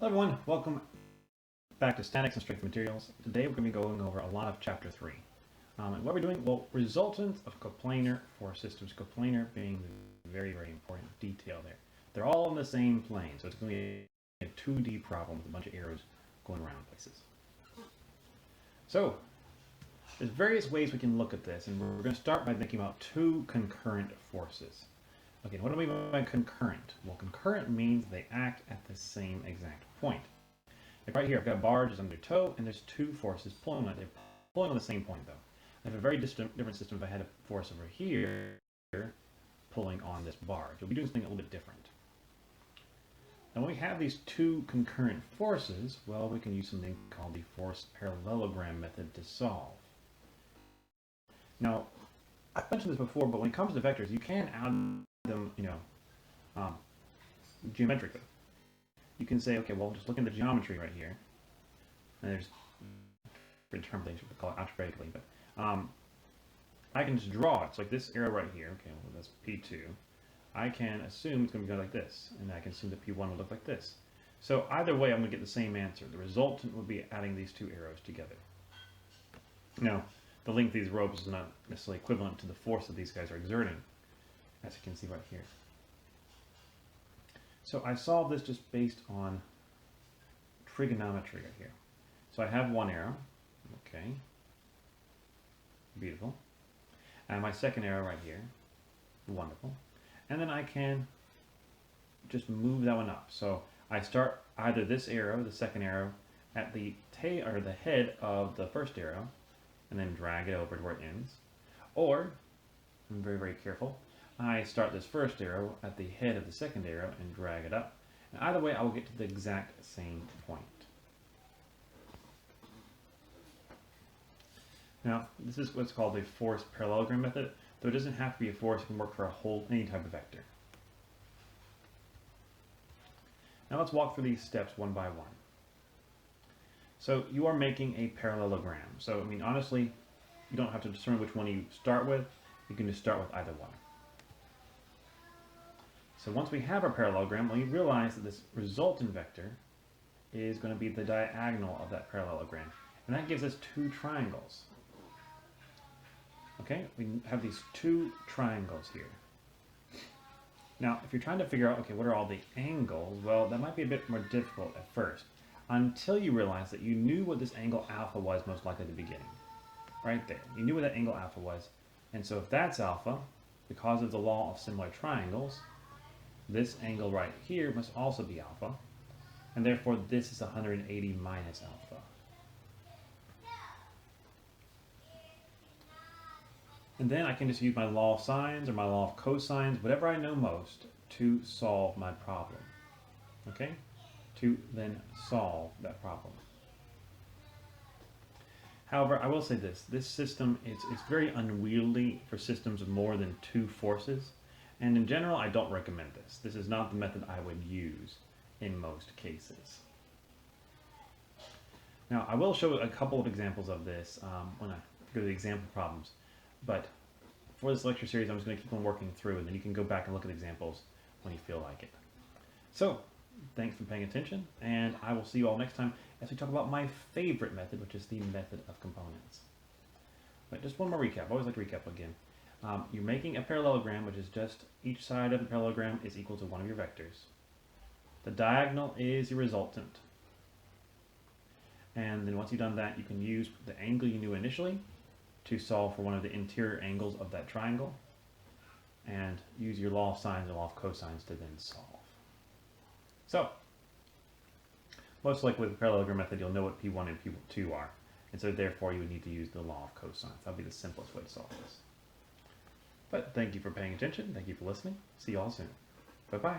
Hello everyone, welcome back to Statics and Strength Materials. Today we're going to be going over a lot of Chapter 3. And what we're doing, well, resultant of coplanar for systems, coplanar being the very, very important detail there. They're all on the same plane, so it's going to be a 2D problem with a bunch of arrows going around places. So, there's various ways we can look at this, and we're going to start by thinking about two concurrent forces. Okay, what do we mean by concurrent? Well, concurrent means they act at the same exact point. Like right here, I've got a bar just under toe, and there's two forces pulling on it. They're pulling on the same point, though. I have a very different system if I had a force over here pulling on this bar. So we'll be doing something a little bit different. Now, when we have these two concurrent forces, well, we can use something called the force parallelogram method to solve. Now, I've mentioned this before, but when it comes to vectors, you can add them, geometrically. You can say, okay, well, just look at the geometry right here, and there's different terms we call it algebraically, but I can just draw it. So like this arrow right here, okay, well, that's P2. I can assume it's going to go like this, and I can assume that P1 would look like this. So either way, I'm going to get the same answer. The resultant would be adding these two arrows together. Now, the length of these ropes is not necessarily equivalent to the force that these guys are exerting, as you can see right here. So I solved this just based on trigonometry right here. So I have one arrow, okay, beautiful, and my second arrow right here, wonderful, and then I can just move that one up. So I start either this arrow, the second arrow, at the tail or the head of the first arrow, and then drag it over to where it ends, or I'm very, very careful. I start this first arrow at the head of the second arrow and drag it up. And either way, I will get to the exact same point. Now, this is what's called the force parallelogram method, though it doesn't have to be a force, it can work for any type of vector. Now let's walk through these steps one by one. So you are making a parallelogram. So, I mean, honestly, you don't have to discern which one you start with. You can just start with either one. So once we have our parallelogram, we realize that this resultant vector is going to be the diagonal of that parallelogram. And that gives us two triangles. Okay, we have these two triangles here. Now, if you're trying to figure out, okay, what are all the angles? Well, that might be a bit more difficult at first, until you realize that you knew what this angle alpha was most likely at the beginning. Right there. You knew what that angle alpha was. And so if that's alpha, because of the law of similar triangles, this angle right here must also be alpha, and therefore this is 180 minus alpha. And then I can just use my law of sines or my law of cosines, whatever I know most, to solve my problem. Okay? To then solve that problem. However, I will say this system is very unwieldy for systems of more than two forces. And in general, I don't recommend this. This is not the method I would use in most cases. Now, I will show a couple of examples of this when I go to the example problems. But for this lecture series, I'm just going to keep on working through, and then you can go back and look at examples when you feel like it. So, thanks for paying attention, and I will see you all next time as we talk about my favorite method, which is the method of components. But just one more recap. I always like to recap again. You're making a parallelogram, which is just each side of the parallelogram is equal to one of your vectors. The diagonal is your resultant. And then once you've done that, you can use the angle you knew initially to solve for one of the interior angles of that triangle, and use your law of sines and law of cosines to then solve. So, most likely with the parallelogram method, you'll know what P1 and P2 are. And so therefore, you would need to use the law of cosines. That would be the simplest way to solve this. But thank you for paying attention. Thank you for listening. See you all soon. Bye-bye.